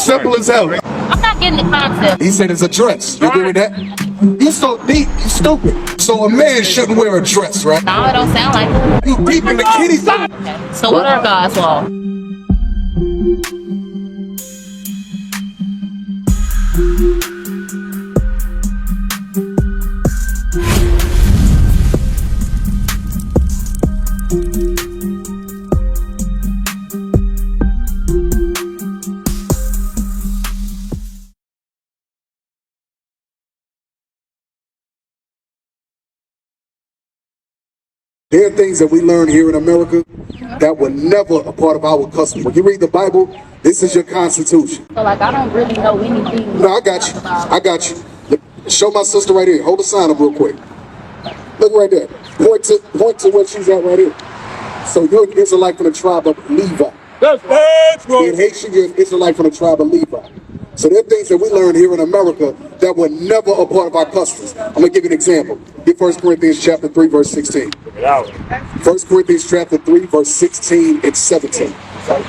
Simple as hell. I'm not getting the concept. He said it's a dress. You agree with that? You so deep, you stupid. So a man shouldn't wear a dress, right? No, it don't sound like it. You deep in the kitty side. Okay. So what are God's laws? There are things that we learn here in America that were never a part of our custom. When you read the Bible, this is your Constitution. So like I don't really know anything. No, I got you. I got you. Show my sister right here. Hold the sign up real quick. Look right there. Point to where she's at right here. So you're an Israelite from the tribe of Levi. That's right. In Haitian, you're an Israelite from the tribe of Levi. So there are things that we learn here in America that were never a part of our customs. I'm going to give you an example. Get 1 Corinthians chapter 3, verse 16. 1 Corinthians chapter 3, verse 16 and 17. 1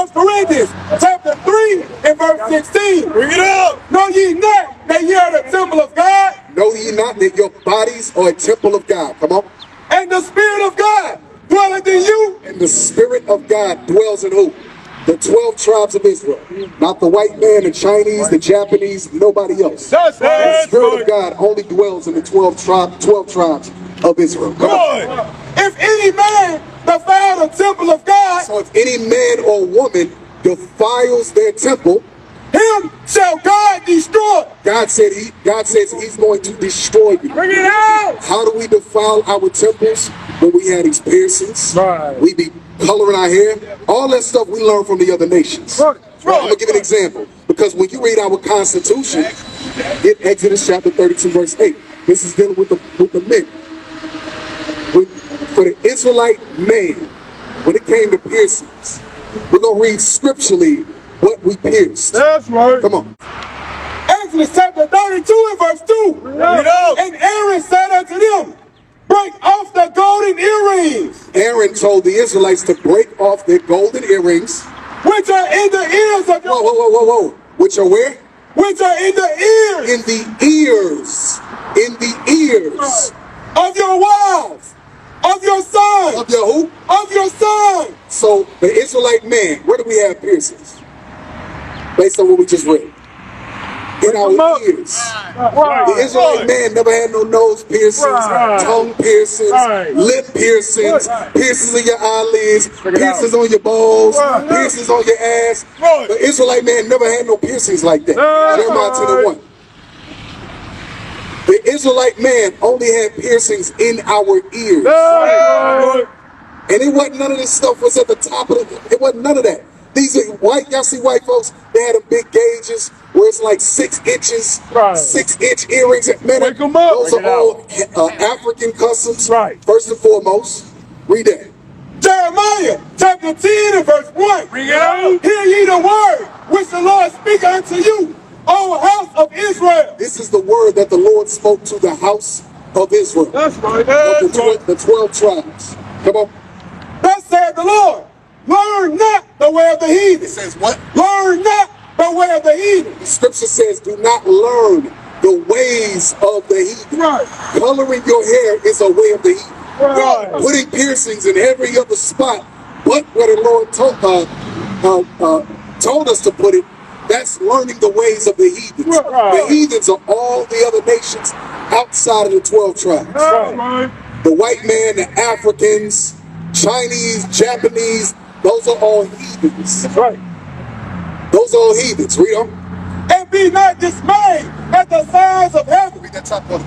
Corinthians chapter 3 and verse 16. Bring it up. Know ye not that ye are the temple of God? Know ye not that your bodies are a temple of God? Come on. And the Spirit of God dwelleth in you? And the Spirit of God dwells in who? The 12 tribes of Israel. Not the white man, the Chinese, the Japanese, nobody else. That's right. The Spirit of God only dwells in the 12 tribes of Israel. Come on. If any man defile the temple of God, so if any man or woman defiles their temple, him shall God destroy. God says he's going to destroy you. Bring it out. How do we defile our temples? When we had these piercings, right. We be coloring our hair, all that stuff we learn from the other nations. Right. I'm gonna give you an example, because when you read our Constitution in Exodus chapter 32 verse 8, this is dealing with the men. For the Israelite man, when it came to piercings, we're gonna read scripturally what we pierced. That's right. Come on. Exodus chapter 32 and verse 2. And Aaron said unto them, break off the golden earrings. Aaron told the Israelites to break off their golden earrings, which are in the ears of your... Whoa. Which are where? Which are in the ears. In the ears. In the ears. Of your wives. Of your sons. Of your who? Of your sons. So the Israelite man, where do we have piercings? Based on what we just read. In our ears. The Israelite man never had no nose piercings, tongue piercings, lip piercings, piercings in your eyelids, piercings on your balls, piercings on your ass. The Israelite man never had no piercings like that. Jeremiah 10:1. The Israelite man only had piercings in our ears. And it wasn't none of this stuff was at the top of it. It wasn't none of that. These are white, y'all see white folks, they had them big gauges where it's like 6 inches, 6-inch earrings. Man, those are all African customs, first and foremost. Read that. Jeremiah chapter 10 and verse 1. Hear ye the word which the Lord speak unto you, O house of Israel. This is the word that the Lord spoke to the house of Israel. That's right. The 12 tribes. Come on. Thus said the Lord. Learn not the way of the heathen. It says what? Learn not the way of the heathen. The scripture says, do not learn the ways of the heathen. Coloring your hair is a way of the heathen. Putting piercings in every other spot, but where the Lord told us to put it, that's learning the ways of the heathens. The heathens are all the other nations outside of the 12 tribes. The white man, the Africans, Chinese, Japanese, those are all heathens. That's right. Those are all heathens. Read on. And be not dismayed at the signs of heaven. Read that top one.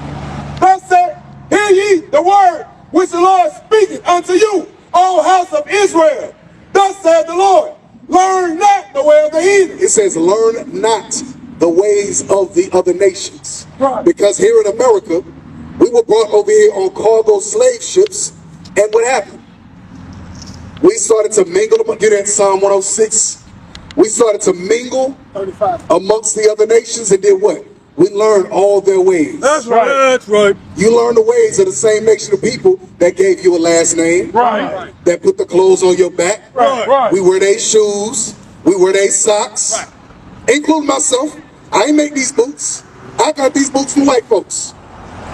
Thus said, hear ye the word which the Lord speaketh unto you, O house of Israel. Thus said the Lord, learn not the way of the heathen. It says, learn not the ways of the other nations. Right. Because here in America, we were brought over here on cargo slave ships, and what happened? We started to mingle, get that Psalm 106. We started to mingle amongst the other nations and did what? We learned all their ways. That's right. That's right. You learn the ways of the same nation of people that gave you a last name. Right. That put the clothes on your back. Right. We wear their shoes. We wear their socks, including myself. I ain't make these boots. I got these boots from white folks.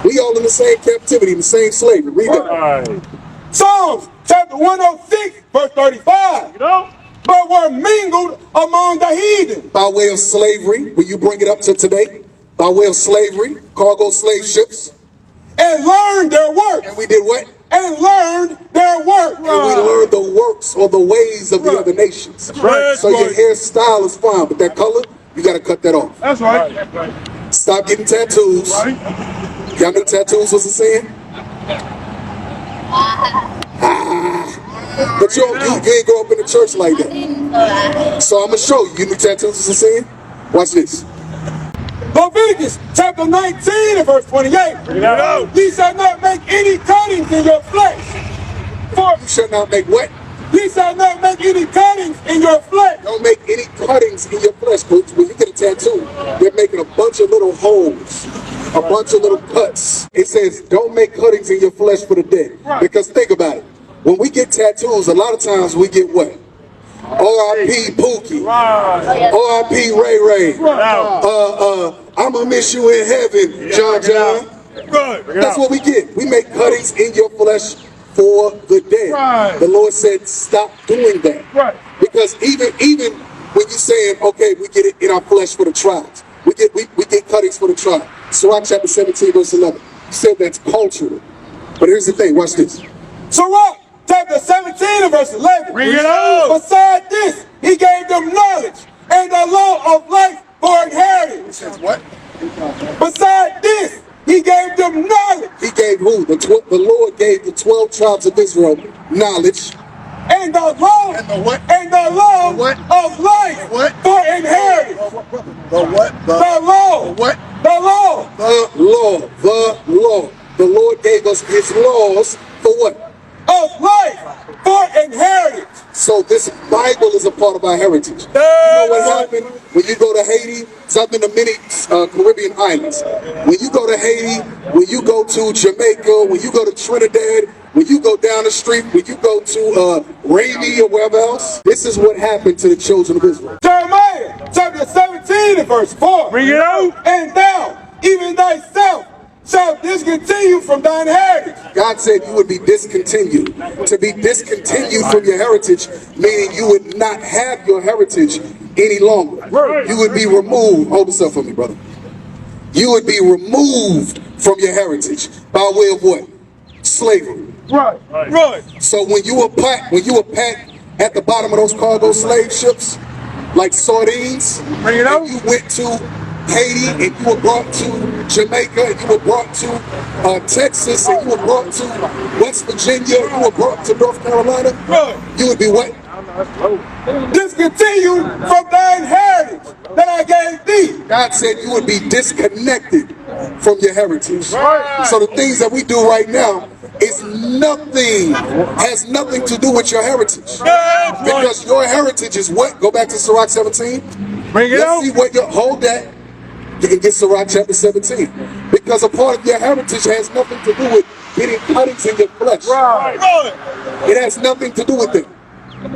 We all in the same captivity, in the same slavery. Read that. Psalms chapter 106, verse 35. But were mingled among the heathen. By way of slavery, when you bring it up to today, by way of slavery, cargo slave ships. And learned their works. And we did what? And learned their work. And we learned the works or the ways of the other nations. So your hairstyle is fine, but that color, you got to cut that off. That's right. Stop getting tattoos. Y'all know tattoos was a sin? But you ain't grow up in the church like that. So I'm going to show you. You knew tattoos was a sin? Watch this. Leviticus chapter 19 and verse 28. Ye shall not make any cuttings in your flesh. For You shall not make what? ye shall not make any cuttings in your flesh. Don't make any cuttings in your flesh, folks. When you get a tattoo, they're making a bunch of little holes, a bunch of little cuts. It says, don't make cuttings in your flesh for the dead. Because think about it. When we get tattoos, a lot of times we get what? R.I.P. Pookie. R.I.P. Ray Ray. I'ma miss you in heaven, John John. That's what we get. We make cuttings in your flesh for the dead. The Lord said, stop doing that. Because even when you're saying, okay, we get it in our flesh for the tribes. We get cuttings for the tribe. Sirach chapter 17, verse 11. You said that's cultural. But here's the thing, watch this. Sirach chapter 17 and verse 11. Bring it on. Beside this, he gave them knowledge and the law of life for inheritance. Says what? Beside this, he gave them knowledge. He gave who? The Lord gave the 12 tribes of Israel knowledge. And the law. And the what? And the law what? of life What? for inheritance. The what? The law. The what? The law. The law. The law. The Lord gave us his laws for what? Of life for inheritance. So this Bible is a part of our heritage. You know what happened when you go to Haiti? Something in the many Caribbean islands. When you go to Haiti, when you go to Jamaica, when you go to Trinidad, when you go down the street, when you go to Rainy or wherever else, this is what happened to the children of Israel. Jeremiah chapter 17 and verse 4. Bring it out. And thou, even thyself, shalt discontinue from thine heritage. God said you would be discontinued. To be discontinued from your heritage, meaning you would not have your heritage any longer. You would be removed. Hold this up for me, brother. You would be removed from your heritage by way of what? Slavery. Right. So when you were packed at the bottom of those cargo slave ships, like sardines, Bring it out. you went to Haiti and you were brought to Jamaica and you were brought to Texas and you were brought to West Virginia, you were brought to North Carolina, you would be what? Discontinue from thine heritage that I gave thee. God said you would be disconnected from your heritage. So the things that we do right now has nothing to do with your heritage. Because your heritage is what? Go back to Sirach 17. Bring it Let's out. see what hold that. You can get Sirach chapter 17. Because a part of your heritage has nothing to do with getting cuttings in your flesh. It has nothing to do with it.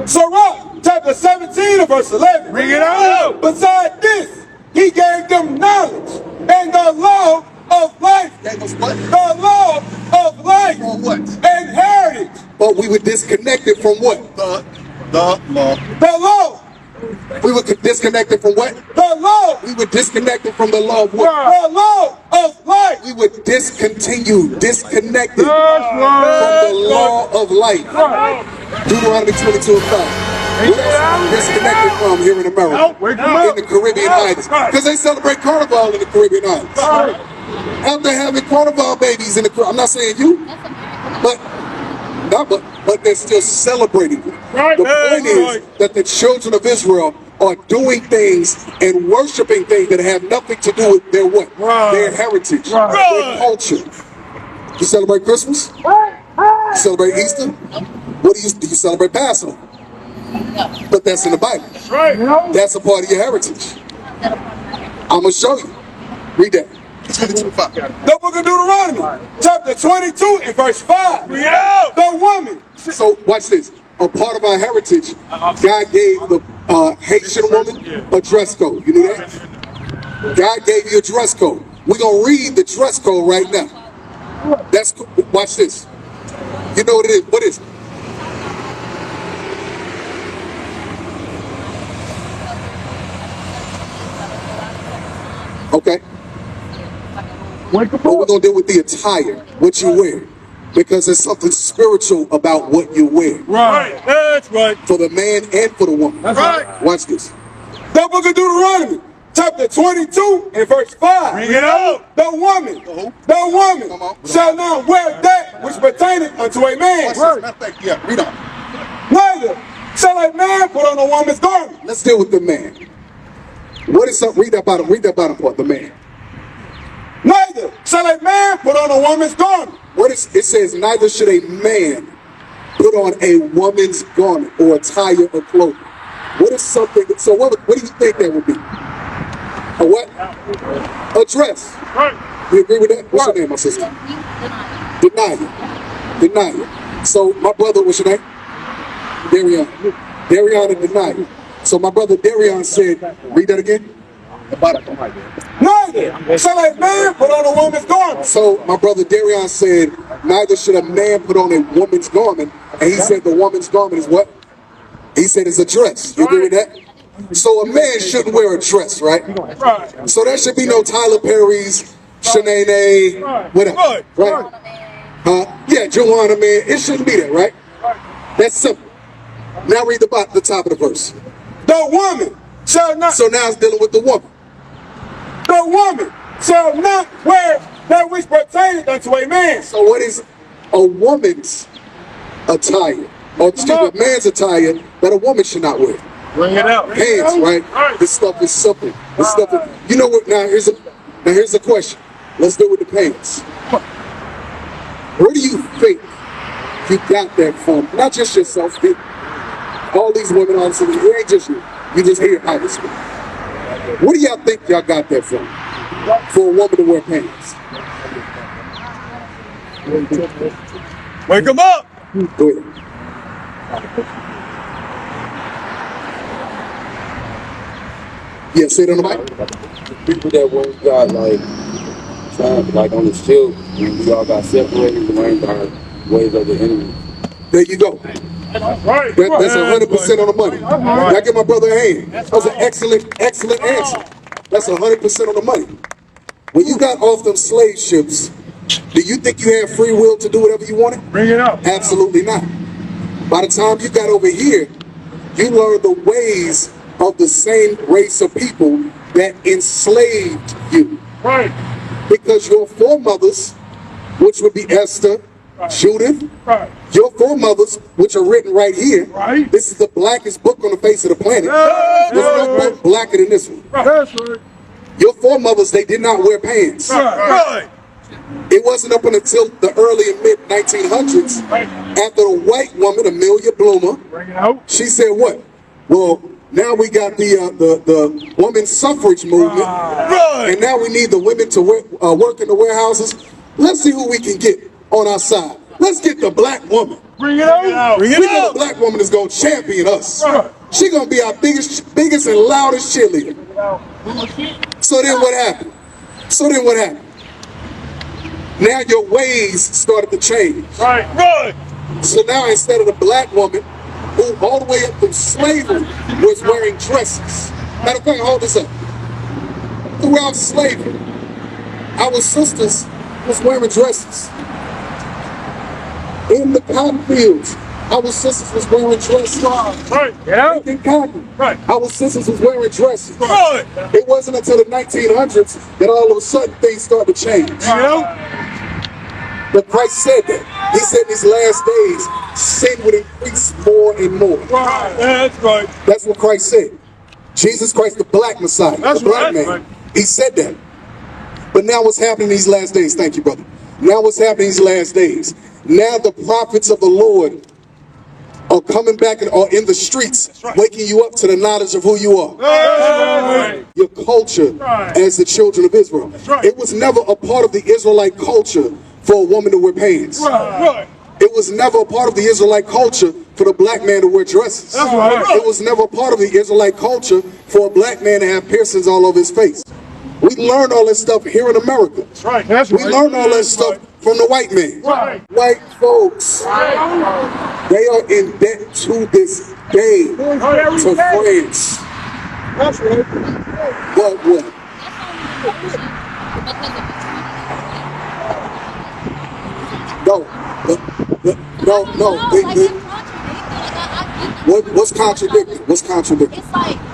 Sirach chapter 17 and verse 11. Bring it out. Beside this, he gave them knowledge and the law of life. That was what? The law of life. For what? And heritage. But we were disconnected from what? The law. The law. We were disconnected from what? The law. We were disconnected from the law of what? The law of life. We were disconnected from the law of life. Deuteronomy 22 and 5. We're disconnected from here in America, in the Caribbean islands. Because they celebrate Carnival in the Caribbean islands. After having Carnival babies in the Caribbean, I'm not saying you, but they're still celebrating it. The point is that the children of Israel are doing things and worshiping things that have nothing to do with their what? Their heritage, their culture. You celebrate Christmas? You celebrate Easter? What do you celebrate Passover? But that's in the Bible. That's a part of your heritage. I'm going to show you. Read that. The book of Deuteronomy, chapter 22 and verse 5. The woman. So watch this. A part of our heritage, God gave Haitian woman, a dress code. You knew that? God gave you a dress code. We're going to read the dress code right now. That's cool. Watch this. You know what it is? What is it? Okay. But we're going to deal with the attire, what you wear. Because there's something spiritual about what you wear. Right. That's right. For the man and for the woman. That's right. Watch this. The book of Deuteronomy, chapter 22 and verse 5. Bring it out. The woman shall not wear that which pertaineth unto a man. Yeah, read on. Neither shall a man put on a woman's garment. Let's deal with the man. What is up? Read that bottom part, the man. Neither shall a man put on a woman's garment. What is it? Says neither should a man put on a woman's garment or attire or clothing. What is something? So what do you think that would be? A what? A dress. Right. You agree with that? What's your name, my sister? Deny. So my brother, what's your name? Darion and Deny. So my brother Darion said, read that again. Neither shall a man put on a woman's garment. So my brother Darion said, neither should a man put on a woman's garment. And he said the woman's garment is what? He said it's a dress. You agree with that? So a man shouldn't wear a dress, right? Right. So there should be no Tyler Perry's, Shanae, whatever. Right? Yeah, Joanna, man. It shouldn't be that, right? That's simple. Now read the top of the verse. The woman shall not. So now it's dealing with the woman. The woman shall not wear that which pertaineth unto a man. So what is a woman's attire? Or excuse me, a man's attire that a woman should not wear? Bring it out. Pants, right? This stuff is simple. This stuff is, you know what? Now here's a question. Let's deal with the pants. Where do you think you got that from? Not just yourself. All these women on the it ain't just you. You just hear how this goes. Where do y'all think y'all got that from? For a woman to wear pants? Wake them up. Go ahead. Yeah, say it on the mic. People that once got like on the shield, we all got separated and learned our ways of the enemy. There you go. Right. That's 100% on the money. I give my brother a hand. That was an excellent answer. That's 100% on the money. When you got off them slave ships, do you think you had free will to do whatever you wanted? Bring it up. Absolutely not. By the time you got over here, you learned the ways of the same race of people that enslaved you. Right. Because your foremothers, which would be Esther, Judith, your foremothers, which are written right here. Right. This is the blackest book on the face of the planet. There's no book blacker than this one. That's right. Your foremothers, they did not wear pants. Right. It wasn't up until the early and mid 1900s, after the white woman, Amelia Bloomer, Bring it out. she said what? Well, now we got the women's suffrage movement, and now we need the women to work in the warehouses. Let's see who we can get on our side. Let's get the black woman. Bring it out. Bring We know the black woman is going to champion us. Right. She's going to be our biggest and loudest cheerleader. So then what happened? Now your ways started to change. Right. So now instead of the black woman, who all the way up from slavery was wearing dresses. Matter of fact, hold this up. Throughout slavery, our sisters was wearing dresses. In the cotton fields, our sisters was wearing dresses. Right. Yeah. In cotton, Right. our sisters was wearing dresses. Right. It wasn't until the 1900s that all of a sudden things started to change. You know? But Christ said that. He said in these last days, sin would increase more and more. Right. That's right. That's what Christ said. Jesus Christ, the black Messiah, That's the black right. man. Right. He said that. But now what's happening these last days? Thank you, brother. Now what's happening these last days? Now the prophets of the Lord are coming back and are in the streets, waking you up to the knowledge of who you are. Right. Your culture as the children of Israel. right. It was never a part of the Israelite culture for a woman to wear pants. Right. It was never a part of the Israelite culture for the black man to wear dresses. That's right. It was never part of the Israelite culture for a black man to have piercings all over his face. We learned all this stuff here in America. That's right. That's We learned all this stuff from the white man. Right. White folks, they are in debt to this day to France. That's right. What? No. What's contradicting? What's contradicting? It's like what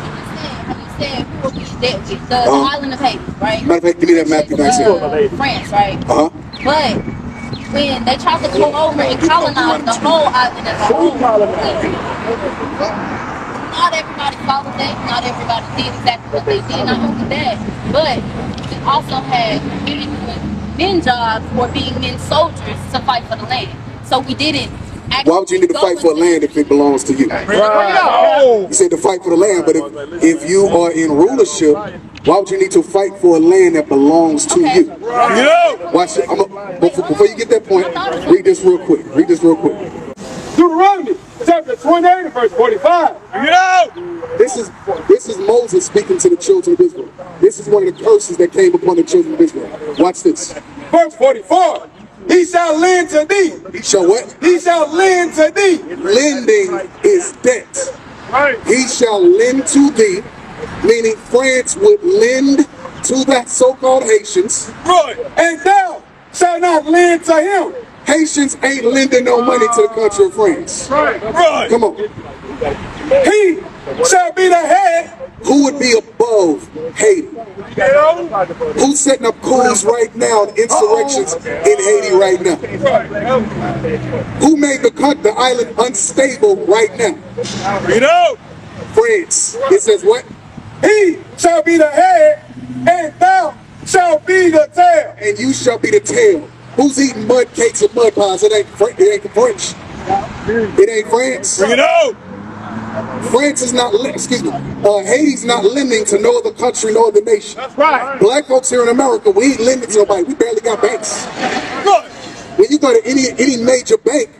you said. How you said who will be dead with the island of Haiti, right? Matter of fact, give me that map you guys see. France, right? But when they tried to come over and colonize the whole island as a whole, not everybody followed that. Not everybody did exactly what they did. Not only that, but we also had men jobs or being men soldiers to fight for the land. So we didn't. Why would you need to fight for land if it belongs to you? Right. You said to fight for the land, but if you are in rulership, why would you need to fight for a land that belongs to you? Watch it. Before you get that point, read this real quick. Deuteronomy chapter 28 verse 45. This is Moses speaking to the children of Israel. This is one of the curses that came upon the children of Israel. Watch this. Verse 44. He shall lend to thee. He shall what? He shall lend to thee. Lending is debt. Right. He shall lend to thee, meaning France would lend to that so-called Haitians. Right. And thou shalt not lend to him. Haitians ain't lending no money to the country of France. Right. Right. Come on. He shall be the head. Who would be above Haiti? Who's setting up coups right now, insurrections in Haiti right now? Who made the island unstable right now? France. It says what? He shall be the head, and thou shalt be the tail. And you shall be the tail. Who's eating mud cakes and mud pies? It ain't the French. It ain't France. France is not, Haiti's not lending to no other country, no other nation. That's right. Black folks here in America, we ain't lending to nobody. We barely got banks. Good. When you go to any major bank,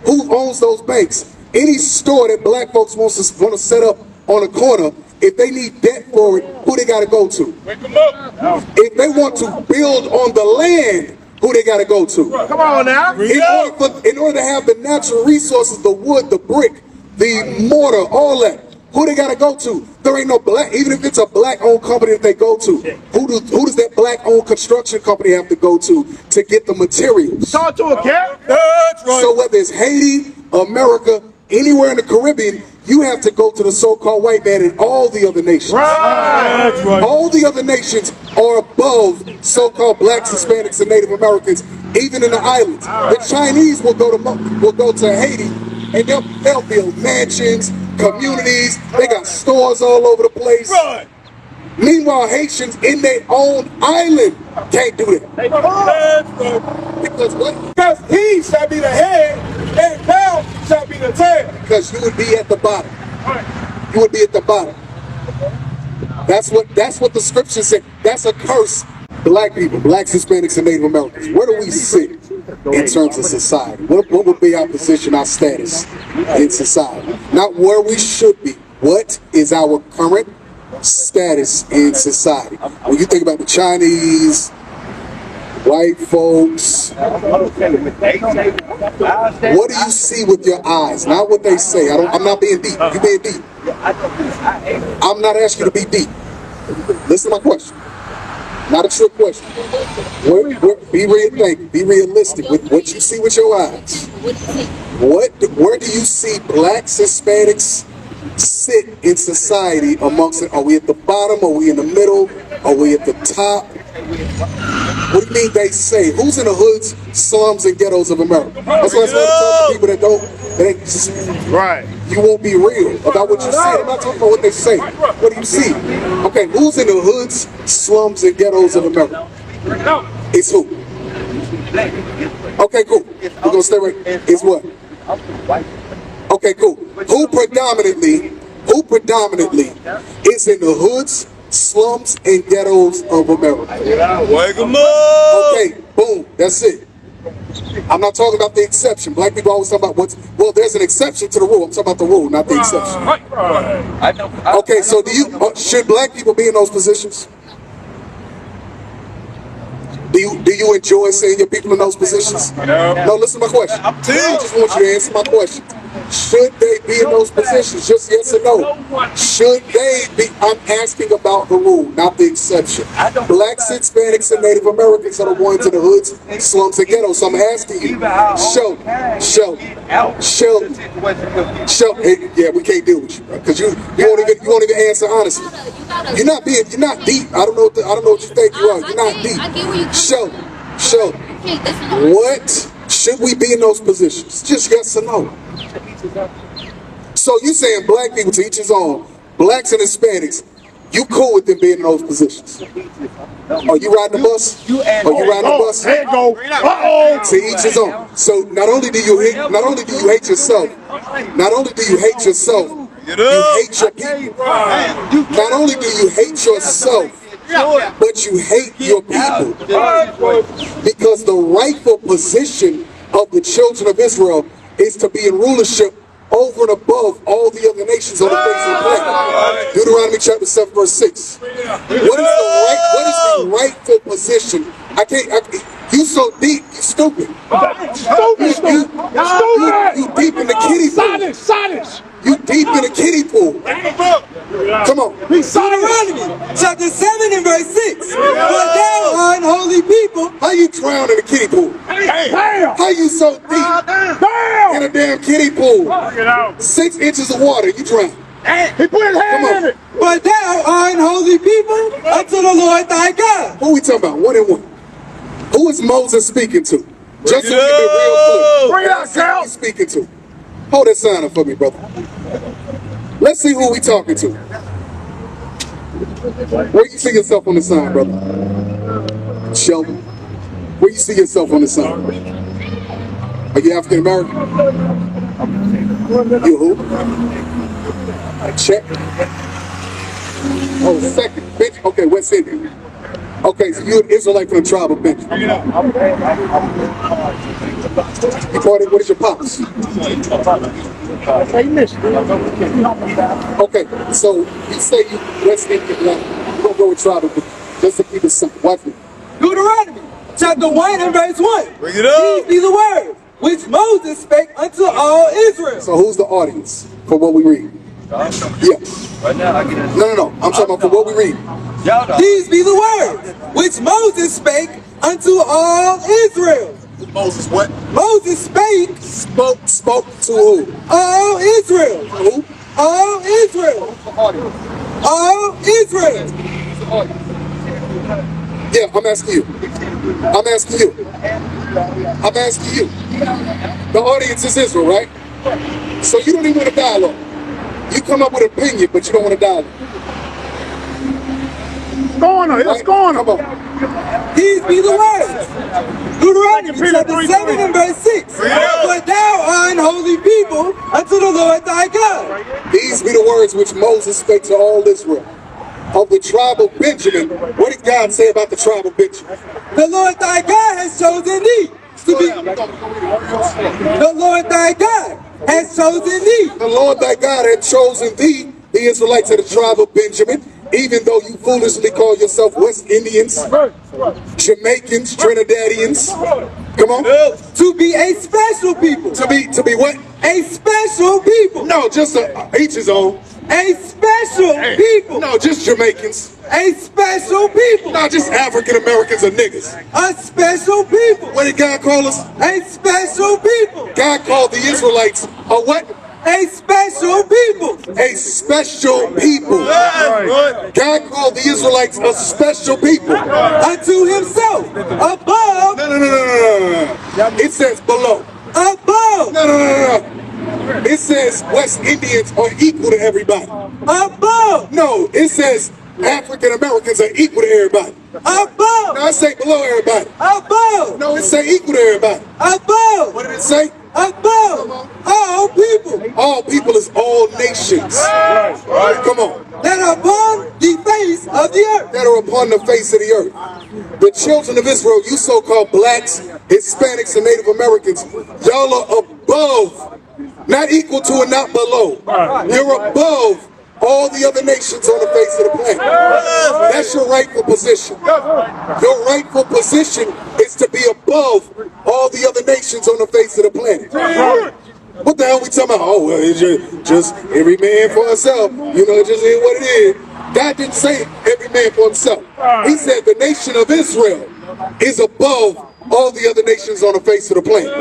who owns those banks? Any store that black folks want to set up on a corner, if they need debt for it, who they got to go to? Wake them up. If they want to build on the land, who they got to go to? Come on now. In order to have the natural resources, the wood, the brick, the mortar, all that, who they got to go to? There ain't no black, even if it's a black-owned company that they go to, who does that black-owned construction company have to go to get the materials? Talk to a cat. That's right. So whether it's Haiti, America, anywhere in the Caribbean, you have to go to the so-called white man and all the other nations. Right. That's right. All the other nations are above so-called blacks, Hispanics, and Native Americans, even in the islands. The Chinese will go to Haiti, and they'll build mansions, communities. They got stores all over the place. Right. Meanwhile, Haitians in their own island can't do that. Because what? Because he shall be the head, and thou shall be the tail. Because you would be at the bottom. Right. You would be at the bottom. That's what the scripture said. That's a curse. Black people, blacks, Hispanics, and Native Americans. Where do we sit in terms of society? What would be our position, our status in society? Not where we should be. What is our current status in society? When you think about the Chinese, white folks, what do you see with your eyes? Not what they say. I'm not being deep. You being deep. I'm not asking you to be deep. Listen to my question. Not a trick question. Be realistic with what you see with your eyes. Where do you see blacks, Hispanics sit in society amongst it? Are we at the bottom? Are we in the middle? Are we at the top? What do you mean they say? Who's in the hoods, slums, and ghettos of America? That's why I tell people that ain't just, Right. you won't be real about what you see. I'm not talking about what they say. What do you see? Okay, who's in the hoods, slums, and ghettos of America? It's who? Okay, cool. We're gonna stay right. It's what? Okay, cool. Who predominantly is in the hoods, slums, and ghettos of America? Wake them up. Okay, boom. That's it. I'm not talking about the exception. Black people always talk about well, there's an exception to the rule. I'm talking about the rule, not the exception. Okay, so should black people be in those positions? Do you enjoy seeing your people in those positions? No, listen to my question. I just want you to answer my question. Should they be in those positions? Just yes or no. Should they be? I'm asking about the rule, not the exception. Blacks, Hispanics, and Native Americans are the ones in the hoods, slums, and ghettos. So I'm asking you, Sheldon. Hey, yeah, we can't deal with you, bro, because you won't even answer honestly. You're not deep. I don't know what you think you are. You're not deep. Sheldon, what should we be in those positions? Just yes or no. So you saying black people, to each his own, blacks and Hispanics, you cool with them being in those positions? Are you riding the bus? Are you riding the bus? There you go. To each his own. So not only do you hate yourself, you hate your people. Not only do you hate yourself, but you hate your people. Because the rightful position of the children of Israel is to be in rulership over and above all the other nations on the face of the planet. Deuteronomy chapter 7 verse 6. What is the rightful position? You so deep, you stupid. You deep in the kiddie pool. Silence. You deep in the kiddie pool. Come on. Deuteronomy chapter 7 and verse 6. For thou art unholy people. How you drown in a kiddie pool? How you so deep in a damn kiddie pool? 6 inches of water, you drown. He put his hand in it. For thou art unholy people unto the Lord thy God. Who we talking about? 1 and 1. Who is Moses speaking to? Just so we can be real clear. Bring it out, Cal. Who's speaking to? Hold that sign up for me, brother. Let's see who we talking to. Where you see yourself on the sign, brother? Sheldon. Where you see yourself on the sign? Are you African American? You who? Check. Oh, second. Bench. Okay, West Indian. Okay, so you're an Israelite from the tribe of Benjamin. What is your pops? Okay, so you say you West Indian, you're gonna go with tribe of Benjamin. Just to keep it simple. Watch me. Deuteronomy chapter 1 and verse 1. Bring it up. These be the words which Moses spake unto all Israel. So who's the audience for what we read? Yeah. Right now, I get it. No. I'm talking about for what we read. These be the words which Moses spake unto all Israel. Moses what? Moses spake. Spoke to who? All Israel. Who? All Israel. All Israel. Yeah, I'm asking you. The audience is Israel, right? So you don't even want a dialogue. You come up with an opinion, but you don't want a dialogue. Let's go on. Come on. These be the words. Deuteronomy chapter 7 and verse 6. For thou art unholy people unto the Lord thy God. These be the words which Moses spake to all Israel. Of the tribe of Benjamin. What did God say about the tribe of Benjamin? The Lord thy God has chosen thee to be. The Lord thy God has chosen thee. The Lord thy God had chosen thee, the Israelites of the tribe of Benjamin, even though you foolishly call yourself West Indians, Jamaicans, Trinidadians. Come on. To be a special people. To be what? A special people. No, just each his own. A special people. No, just Jamaicans. A special people. Not just African Americans or niggas. A special people. What did God call us? A special people. God called the Israelites a what? A special people. A special people. God called the Israelites a special people. Unto himself. Above. No. It says below. Above. No. It says West Indians are equal to everybody. Above. No, it says African Americans are equal to everybody. Above. No, I say below everybody. Above. No, it say equal to everybody. Above. What did it say? Above. All people. All people is all nations. Come on. That are upon the face of the earth. That are upon the face of the earth. The children of Israel, you so-called blacks, Hispanics and Native Americans, y'all are above, not equal to and not below. You're above all the other nations on the face of the planet. That's your rightful position. Your rightful position is to be above all the other nations on the face of the planet. What the hell we talking about? Oh, well, it's just every man for himself. You know, it just is what it is. God didn't say every man for himself. He said the nation of Israel is above all the other nations on the face of the planet.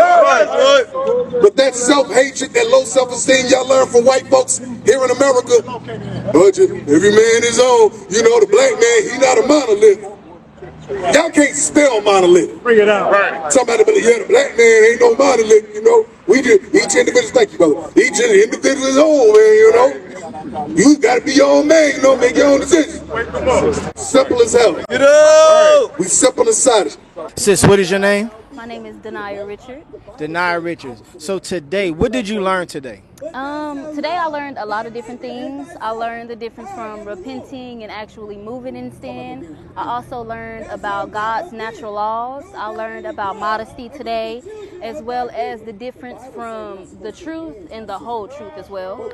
But that self-hatred, that low self-esteem y'all learn from white folks here in America, every man is own. You know, the black man, he not a monolith. Y'all can't spell monolith. Bring it out. Right. Somebody believe, yeah, the black man ain't no monolith, you know. We just, each individual, thank you, brother. Each individual is own, man, you know. You gotta be your own man, you know, make your own decisions. Simple as hell. Get up! We simple inside. Sis, what is your name? My name is Denia Richard. Denia Richards. So today, what did you learn today? Today I learned a lot of different things. I learned the difference from repenting and actually moving in sin. I also learned about God's natural laws. I learned about modesty today, as well as the difference from the truth and the whole truth as well.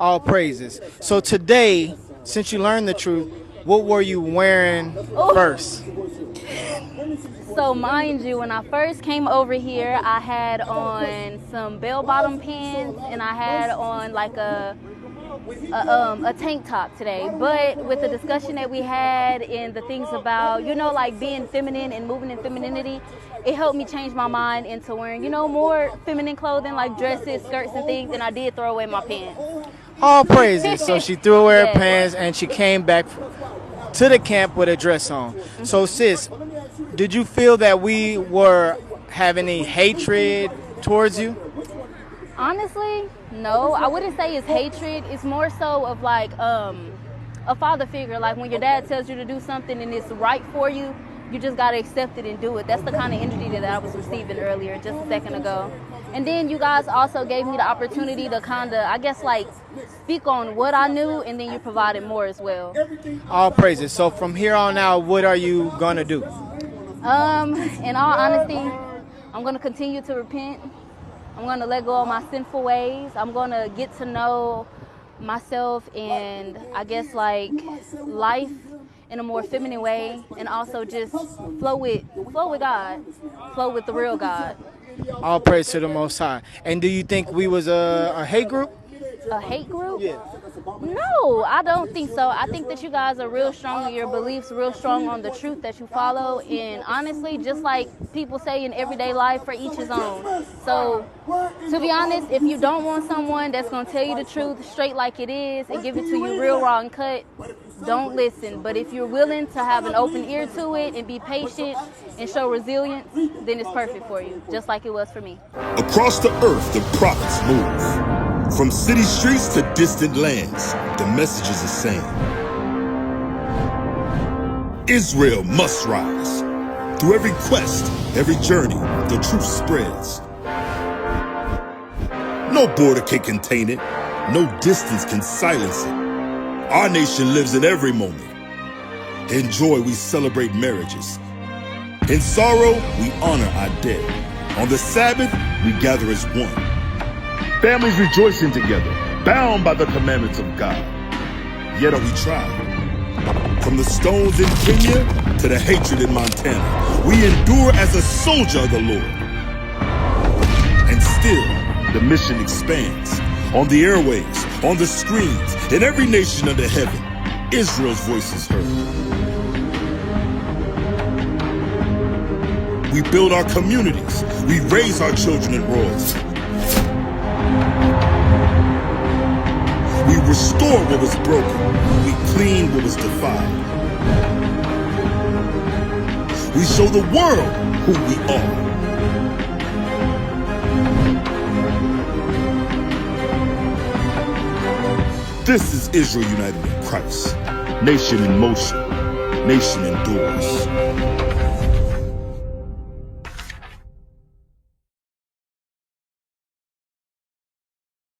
All praises. So today, since you learned the truth, what were you wearing first? So mind you, when I first came over here, I had on some bell-bottom pants and I had on like a tank top today. But with the discussion that we had and the things about, you know, like being feminine and moving in femininity, it helped me change my mind into wearing, you know, more feminine clothing like dresses, skirts, and things. And I did throw away my pants. All praises. So she threw away her pants and she came back to the camp with a dress on. So sis, did you feel that we were having any hatred towards you? Honestly, no. I wouldn't say it's hatred. It's more so of like a father figure. Like when your dad tells you to do something and it's right for you, you just got to accept it and do it. That's the kind of energy that I was receiving earlier, just a second ago. And then you guys also gave me the opportunity to kind of, I guess, like speak on what I knew, and then you provided more as well. All praises. So from here on out, what are you going to do? In all honesty, I'm going to continue to repent. I'm going to let go of my sinful ways. I'm going to get to know myself and I guess like life in a more feminine way, and also just flow with God, flow with the real God. All praise to the Most High. And do you think we was a hate group? A hate group? Yeah. No, I don't think so. I think that you guys are real strong in your beliefs, real strong on the truth that you follow. And honestly, just like people say in everyday life, for each his own. So, to be honest, if you don't want someone that's going to tell you the truth straight like it is and give it to you real raw and cut, don't listen. But if you're willing to have an open ear to it and be patient and show resilience, then it's perfect for you, just like it was for me. Across the earth, the prophets move. From city streets to distant lands, the message is the same. Israel must rise. Through every quest, every journey, the truth spreads. No border can contain it. No distance can silence it. Our nation lives in every moment. In joy, we celebrate marriages. In sorrow, we honor our dead. On the Sabbath, we gather as one. Families rejoicing together, bound by the commandments of God. Yet are we tried. From the stones in Kenya to the hatred in Montana, we endure as a soldier of the Lord. And still, the mission expands. On the airwaves, on the screens, in every nation under heaven, Israel's voice is heard. We build our communities. We raise our children in royalty. We restore what was broken. We clean what was defiled. We show the world who we are. This is Israel united in Christ. Nation in motion. Nation endures.